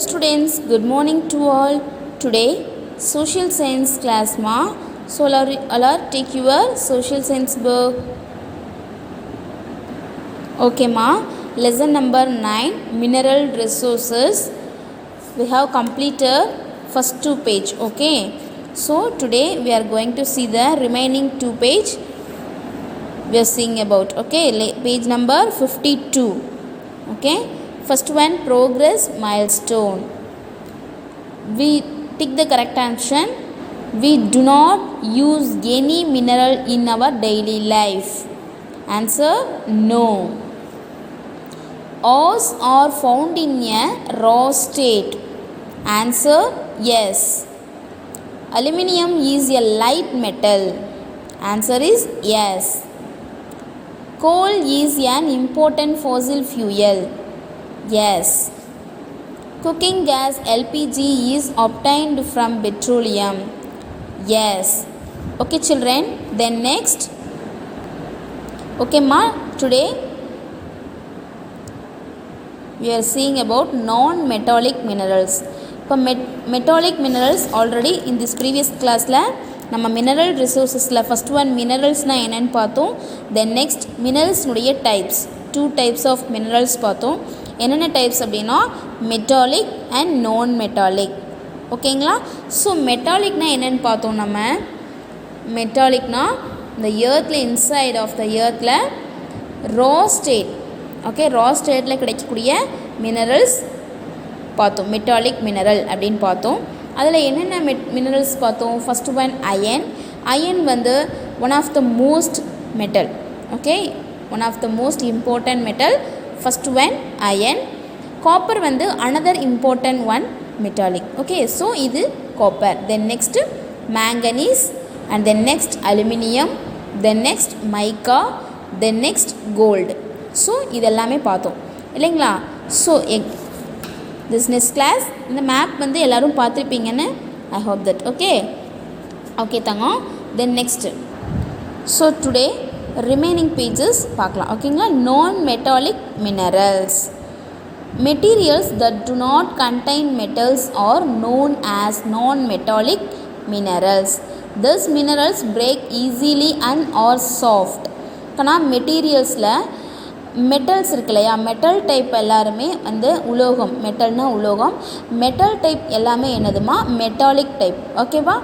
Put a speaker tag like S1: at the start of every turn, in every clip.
S1: students, good morning to all. Today social science class ma, so all take your social science book. Okay ma, lesson number 9, mineral resources. We have completed first 2 page. Okay, so today we are going to see the remaining 2 page we are seeing about. Okay, page number 52. Okay, first one, progress milestone. We tick the correct answer. We do not use any mineral in our daily life. Answer, no. Ores are found in a raw state. Answer, yes. Aluminium is a light metal. Answer is yes. Coal is an important fossil fuel. Yes. Cooking gas LPG is obtained from petroleum. Yes. Okay children, then next. Okay ma, today we are seeing about non-metallic minerals. இப்போ metallic minerals already in this previous classல நம்ம mineral ரிசோர்ஸஸில் first one மினரல்ஸ்னால் என்னென்னு பார்த்தோம். Then next மினரல்ஸ்னுடைய types, 2 types of minerals பார்த்தோம். என்னென்ன டைப்ஸ் அப்படின்னா மெட்டாலிக் அண்ட் நான் மெட்டாலிக். ஓகேங்களா? ஸோ மெட்டாலிக்னால் என்னென்னு பார்த்தோம். நம்ம மெட்டாலிக்னால் இந்த எர்த்தில் இன்சைட் ஆஃப் த எர்த்தில் ரா ஸ்டேட், ஓகே, ரா ஸ்டேட்டில் கிடைக்கக்கூடிய மினரல்ஸ் பார்த்தோம். மெட்டாலிக் மினரல் அப்படின்னு பார்த்தோம். அதில் என்னென்ன மினரல்ஸ் பார்த்தோம். First one iron. அயன் வந்து one of the most metal. Okay, one of the most important metal. First one iron. Copper வந்து another important one metallic. Okay, so இது copper. Then next manganese and then next aluminium, then next mica, then next gold. So இதெல்லாமே பார்த்தோம் இல்லைங்களா? So this next class இந்த map வந்து எல்லோரும் பார்த்துருப்பீங்கன்னு I hope that. Okay okay தங்கம். Then next, so today remaining pages பார்க்கலாம். ஓகேங்களா? நான் metallic minerals. Materials that to not contain metals are known as non-metallic minerals. These minerals break easily and are soft. ஆனால் மெட்டீரியல்ஸில் metals இருக்கு இல்லையா, metal type எல்லாருமே வந்து உலோகம். மெட்டல்னால் உலோகம். மெட்டல் டைப் எல்லாமே என்னதுமா மெட்டாலிக் டைப். ஓகேவா?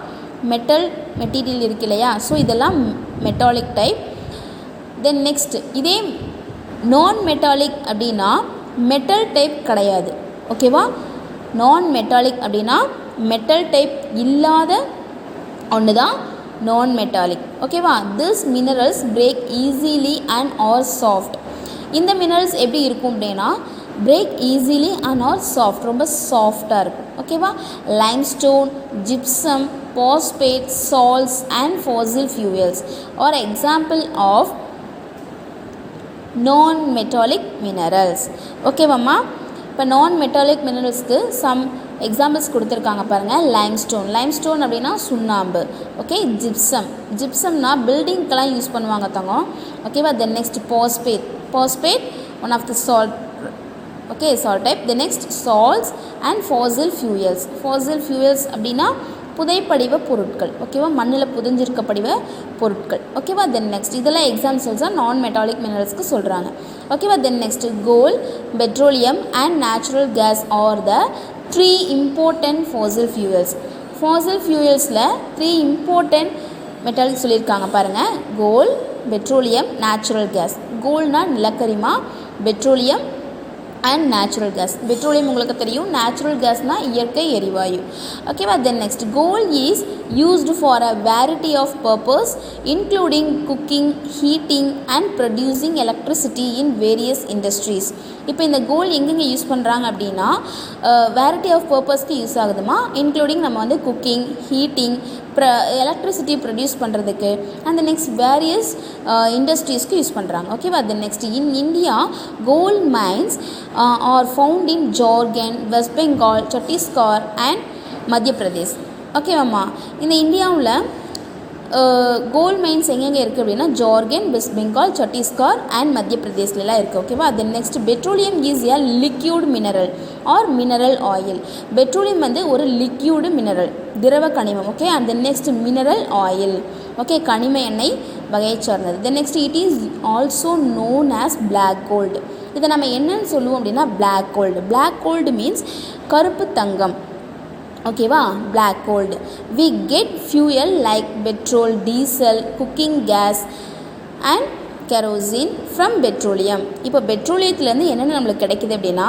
S1: மெட்டல் மெட்டீரியல் இருக்கு இல்லையா, ஸோ இதெல்லாம் மெட்டாலிக் டைப். தென் நெக்ஸ்ட், இதே நான் மெட்டாலிக் அப்படின்னா மெட்டல் டைப் கிடையாது. ஓகேவா? நான் மெட்டாலிக் அப்படின்னா மெட்டல் டைப் இல்லாத ஒன்று தான் நான் மெட்டாலிக். ஓகேவா? This minerals break easily and are soft. இந்த மினரல்ஸ் எப்படி இருக்கும் அப்படின்னா break easily and are soft, ரொம்ப சாஃப்டாக இருக்கும். ஓகேவா? Limestone, gypsum, phosphate, salts and fossil fuels are example of non metallic minerals. ஓகேவாம்மா? இப்போ நான் மெட்டாலிக் மினரல்ஸ்க்கு சம் எக்ஸாம்பிள்ஸ் கொடுத்துருக்காங்க பாருங்கள். லைம்ஸ்டோன். லைம்ஸ்டோன் அப்படின்னா சுண்ணாம்பு. ஓகே. ஜிப்சம். ஜிப்சம்னா பில்டிங்க்கெலாம் யூஸ் பண்ணுவாங்க தங்கம். ஓகேவா? Then next phosphate. Phosphate, one of the salt, okay, salt type. The next, salts and fossil fuels. Fossil fuels அப்படின்னா புதைப்படிவ பொருட்கள். ஓகேவா? மண்ணில் புதைஞ்சிருக்கப்படிவ பொருட்கள். ஓகேவா? தென் நெக்ஸ்ட், இதெல்லாம் எக்ஸாம்பிள்ஸாக நான் மெட்டாலிக் மினரல்ஸ்க்கு சொல்கிறாங்க. ஓகேவா? Then next, coal, petroleum and natural gas are the 3 important fossil fuels. fossil fuelsல 3 important மெட்டாலிக் சொல்லியிருக்காங்க பாருங்கள். Coal, petroleum, natural gas. கோல்ட்னா நிலக்கரிமா, petroleum and natural gas. Petroleum உங்களுக்கு தெரியும், நேச்சுரல் கேஸ்னால் இயற்கை எரிவாயு. ஓகேவா? Then next, coal is used for a variety of purpose including cooking, heating and producing electricity in various industries. இப்போ இந்த கோல்டு எங்கெங்கே யூஸ் பண்ணுறாங்க அப்படின்னா வேரிட்டி ஆஃப் பர்பஸ்க்கு யூஸ் ஆகுதுமா. இன்க்ளூடிங் நம்ம வந்து குக்கிங், ஹீட்டிங், எலக்ட்ரிசிட்டி ப்ரொடியூஸ் பண்ணுறதுக்கு அந்த நெக்ஸ்ட் வேரியஸ் இண்டஸ்ட்ரீஸ்க்கு யூஸ் பண்ணுறாங்க. ஓகேவா? Then next, in India gold mines are found in Jharkhand, West Bengal, Chhattisgarh and Madhya Pradesh. ஓகேவாம்மா? இந்த இந்தியாவில் கோல்ட் மைன்ஸ் எங்கெங்கே இருக்குது அப்படின்னா ஜார்க்கண்ட், வெஸ்ட் பெங்கால், சத்தீஸ்கர் அண்ட் மத்திய பிரதேஷ்லாம் இருக்குது. ஓகேவா. Then next petroleum is a liquid mineral or mineral oil. Petroleum வந்து ஒரு லிக்யூடு மினரல், திரவ கனிமம். Okay. And then next mineral oil. Okay, கனிம எண்ணெய் வகையை சார்ந்தது. Then next it is also known as black gold. இதை நம்ம என்னன்னு சொல்லுவோம் அப்படின்னா black gold. Black gold means கருப்பு தங்கம். ஓகேவா. Black gold. We get fuel like petrol, diesel, cooking case and kerosene from petroleum. இப்போ பெட்ரோலியத்துலேருந்து என்னென்ன நம்மளுக்கு கிடைக்குது அப்படின்னா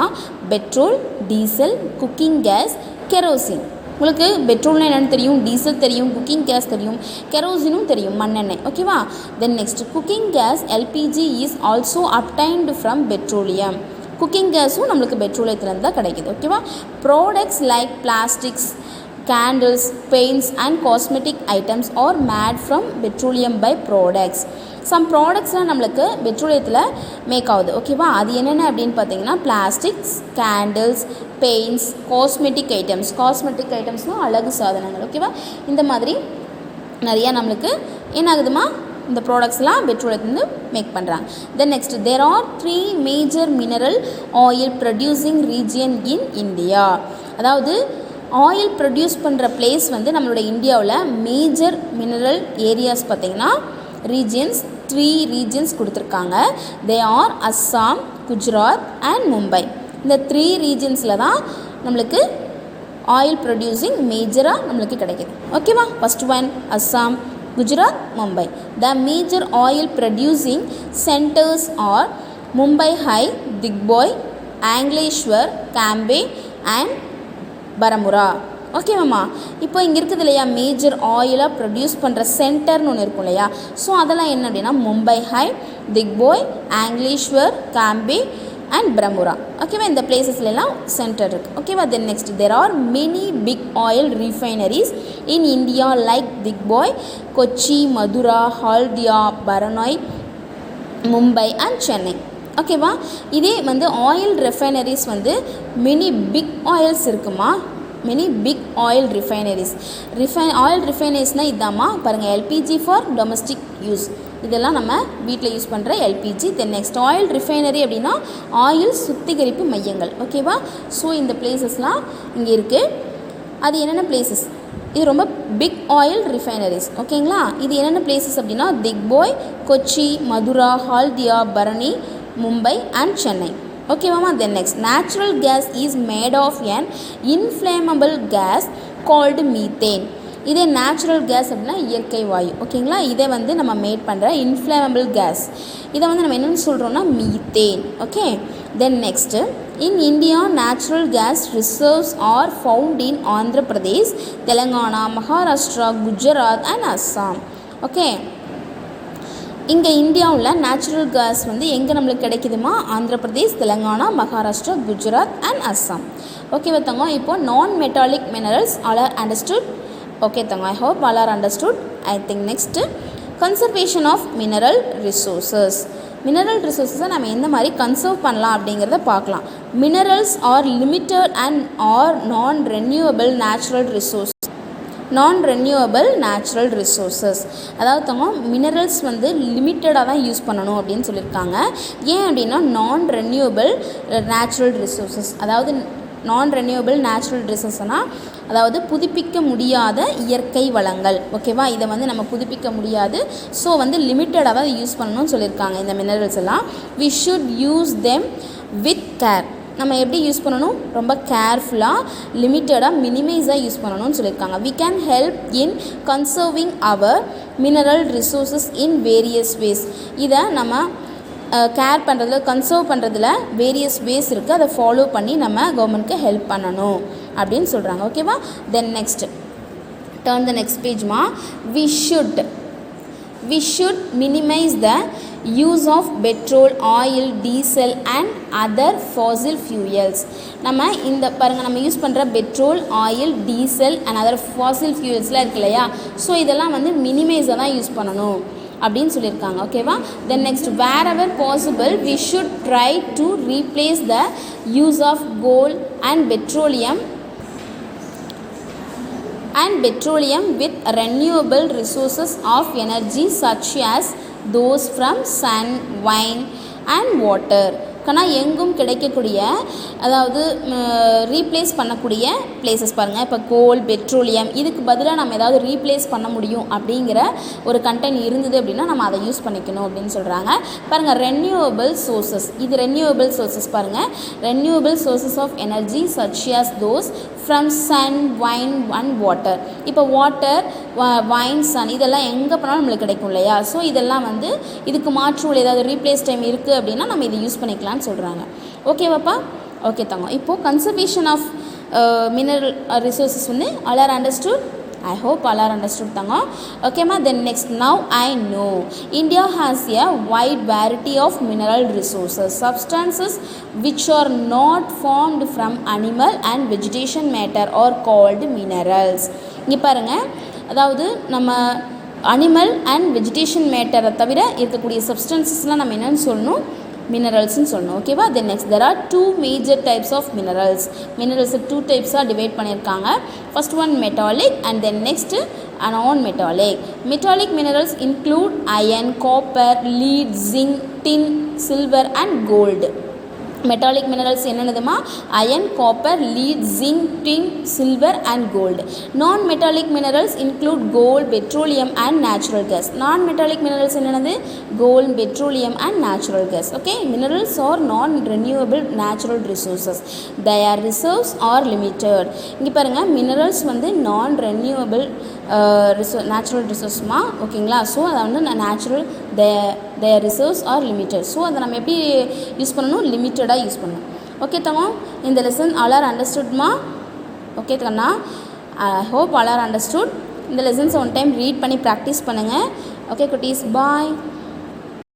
S1: petrol, diesel, cooking case, kerosene. உங்களுக்கு பெட்ரோல்னால் என்னென்னு தெரியும், டீசல் தெரியும், குக்கிங் கேஸ் தெரியும், கெரோசினும் தெரியும், மண்ணெண்ணெய். ஓகேவா. Then next cooking gas LPG is also obtained from petroleum. Cooking கேஸும் நம்மளுக்கு பெட்ரோலியத்துலேருந்து தான் கிடைக்குது. ஓகேவா. Products like plastics, candles, paints and cosmetic items are made from petroleum byproducts. Some ப்ராடக்ட்ஸ்லாம் நம்மளுக்கு பெட்ரோலியத்தில் மேக் ஆகுது. ஓகேவா. அது என்னென்ன அப்படின்னு பார்த்தீங்கன்னா plastics, candles, paints, cosmetic items. Cosmetic ஐட்டம்ஸ்னால் அழகு சாதனங்கள். ஓகேவா. இந்த மாதிரி நிறையா நம்மளுக்கு என்ன ஆகுதுமா, இந்த ப்ராடக்ட்ஸ்லாம் பெட்ரோலியத்துலேருந்து மேக் பண்ணுறாங்க. Then next there are 3 major mineral oil producing region in India. அதாவது ஆயில் ப்ரொடியூஸ் பண்ணுற பிளேஸ் வந்து நம்மளோட இந்தியாவில் மேஜர் மினரல் ஏரியாஸ் பார்த்திங்கன்னா ரீஜியன்ஸ் 3 ரீஜியன்ஸ் கொடுத்துருக்காங்க. They are Assam, Gujarat and Mumbai. இந்த 3 ரீஜியன்ஸில் தான் நம்மளுக்கு ஆயில் ப்ரொடியூசிங் மேஜராக நம்மளுக்கு கிடைக்கிது. ஓகேவா. First one Assam, Gujarat, Mumbai. The major oil producing centers are Mumbai High, Digboi, Ankleshwar, Cambay and Baramura. Okay மாமா. இப்போ இங்கே இருக்குது இல்லையா மேஜர் ஆயிலாக ப்ரொடியூஸ் பண்ணுற சென்டர்னு ஒன்று இருக்கும் இல்லையா. ஸோ அதெல்லாம் என்ன அப்படின்னா மும்பை ஹை, திக்போய், ஆங்க்லேஷ்வர், காம்பே அண்ட் பிரமுரா. ஓகேவா. இந்த பிளேசஸ்லாம் சென்டர் இருக்குது. ஓகேவா. Then next there are many big oil refineries in India like Digboi, Kochi, Mathura, Haldia, Barauni, Mumbai and Chennai. ஓகேவா. இதே வந்து ஆயில் ரிஃபைனரிஸ் வந்து மெனி பிக் ஆயில்ஸ் இருக்குமா, many big oil refineries. Oil ரிஃபைனரிஸ்னால் இதாம்மா பாருங்கள், எல்பிஜி ஃபார் டொமஸ்டிக் யூஸ். இதெல்லாம் நம்ம வீட்டில் யூஸ் பண்ணுற LPG. Then next oil refinery அப்படின்னா ஆயில் சுத்திகரிப்பு மையங்கள். ஓகேவா. ஸோ இந்த பிளேசஸ்லாம் இங்கே இருக்குது. அது என்னென்ன பிளேசஸ், இது ரொம்ப பிக் ஆயில் ரிஃபைனரிஸ். ஓகேங்களா. இது என்னென்ன பிளேசஸ் அப்படின்னா திக்போய், கொச்சி, மதுரா, ஹால்டியா, பரணி, மும்பை அண்ட் சென்னை. ஓகேவாமா. Then next natural gas is made of an inflammable gas called methane. இதே நேச்சுரல் கேஸ் அப்படின்னா இயற்கை வாயு. ஓகேங்களா. இதை வந்து நம்ம மேட் பண்ணுற இன்ஃப்ளேமபிள் கேஸ், இதை வந்து நம்ம என்னென்னு சொல்கிறோன்னா methane. Okay. Then next in India natural gas reserves are found in Andhra Pradesh, Telangana, Maharashtra, Gujarat and Assam. Okay. இங்கே இந்தியாவில் நேச்சுரல் கேஸ் வந்து எங்கே நம்மளுக்கு கிடைக்குதுமா, ஆந்திர பிரதேஷ், தெலுங்கானா, மகாராஷ்டிரா, குஜராத் அண்ட் அஸ்ஸாம். ஓகேவா தங்க. இப்போது non metallic minerals all are understood. Okay தங்க. I hope all are understood. I think next conservation of mineral resources. Mineral ரிசோர்ஸஸை நம்ம எந்த மாதிரி கன்சர்வ் பண்ணலாம் அப்படிங்கிறத பார்க்கலாம். Minerals are limited and are non renewable natural resource. Non renewable natural resources அதாவது தங்க மினரல்ஸ் வந்து லிமிட்டடாக தான் யூஸ் பண்ணணும் அப்படின்னு சொல்லியிருக்காங்க. ஏன் அப்படின்னா நான் ரெனியூவபிள் நேச்சுரல் ரிசோர்ஸஸ், அதாவது நான் ரெனியூவபிள் நேச்சுரல் ரிசோர்ஸ்னால் அதாவது புதுப்பிக்க முடியாத இயற்கை வளங்கள். ஓகேவா. இதை வந்து நம்ம புதுப்பிக்க முடியாது. ஸோ வந்து லிமிட்டடாக தான் யூஸ் பண்ணணும்னு சொல்லியிருக்காங்க. இந்த மினரல்ஸ் எல்லாம் we should use them with care. நம்ம எப்படி யூஸ் பண்ணணும், ரொம்ப கேர்ஃபுல்லாக, லிமிட்டடாக, மினிமைஸாக யூஸ் பண்ணணும்னு சொல்லியிருக்காங்க. We can help in conserving our mineral resources in various ways. இதை நம்ம கேர் பண்ணுறதுல, கன்சர்வ் பண்ணுறதுல வேரியஸ் வேஸ் இருக்குது. அதை ஃபாலோ பண்ணி நம்ம கவர்மெண்ட்க்கு ஹெல்ப் பண்ணணும் அப்படின்னு சொல்கிறாங்க. ஓகேவா. Then next turn the next பேஜ்மா. we should minimize the use of petrol, oil, diesel and other fossil fuels. நம்ம இந்த பாருங்கள், நம்ம யூஸ் பண்ணுற petrol, oil, diesel and other fossil ஃபியூல்ஸ்லாம் இருக்கு இல்லையா. ஸோ இதெல்லாம் வந்து மினிமைஸாக தான் யூஸ் பண்ணணும் அப்படின்னு சொல்லியிருக்காங்க. ஓகேவா. Then next wherever possible we should try to replace the use of coal and petroleum and petroleum with renewable resources of energy such as those from sun, wind and water. எங்கும் கிடைக்கக்கூடிய அதாவது replace பண்ணக்கூடிய places பாருங்கள். இப்போ கோல், petroleum இதுக்கு பதிலாக நம்ம ஏதாவது ரீப்ளேஸ் பண்ண முடியும் அப்படிங்கிற ஒரு கண்டென்ட் இருந்தது அப்படின்னா நம்ம அதை யூஸ் பண்ணிக்கணும் அப்படின்னு சொல்கிறாங்க. பாருங்கள், ரெனியூவபிள் சோர்சஸ், இது ரெனியூவபிள் சோர்சஸ் பாருங்கள். Renewable sources of energy such as those from sun, wind and water. இப்போ வாட்டர், வைன், சன் இதெல்லாம் எங்கே போனாலும் நம்மளுக்கு கிடைக்கும் இல்லையா? ஸோ இதெல்லாம் வந்து இதுக்கு மாற்று ஏதாவது ரீப்ளேஸ் டைம் இருக்குது அப்படின்னா நம்ம இதை யூஸ் பண்ணிக்கலாம்னு சொல்கிறாங்க. ஓகேவாப்பா? ஓகே தாங்க. இப்போது கன்சர்வேஷன் ஆஃப் மினரல் ரிசோர்ஸஸ் வந்து all are understood? I hope all are understood தாங்க. Okay ma, then next, now I know India has a wide variety of mineral resources, substances which are not formed from animal and vegetation matter are called minerals. இங்கே பாருங்கள், அதாவது நம்ம animal and vegetation மேட்டரை தவிர இருக்கக்கூடிய சப்ஸ்டன்சஸ்லாம் நம்ம என்னென்னு சொல்லணும்? மினரல்ஸ்ன்னு சொல்லணும். ஓகேவா? Then next, there are 2 major types of மினரல்ஸை 2 டைப்ஸாக டிவைட் பண்ணியிருக்காங்க. First one metallic and then next non metallic. Metallic minerals include iron, copper, lead, zinc, tin, silver and gold. Metallic minerals என்னென்னதுமா? Iron, copper, lead, zinc, tin, silver and gold. Non metallic minerals include coal, petroleum and natural gas. Non metallic minerals என்னென்னது? Coal, petroleum and natural gas. Okay, minerals are non renewable natural resources. Their reserves R limited. இங்கே பாருங்கள், minerals வந்து நான் renewable natural ரிசோர்ஸ்மா. ஓகேங்களா? So அதை வந்து natural their reserves are limited. So அதை நம்ம எப்படி யூஸ் பண்ணணும்? லிமிட்டடாக யூஸ் பண்ணணும். ஓகே தம்மா, இந்த லெசன் all are understoodமா? ஓகே கண்ணா, I hope all are understood. இந்த லெசன்ஸ் ஒன் டைம் ரீட் பண்ணி ப்ராக்டிஸ் பண்ணுங்கள். ஓகே குட்டீஸ், பாய்.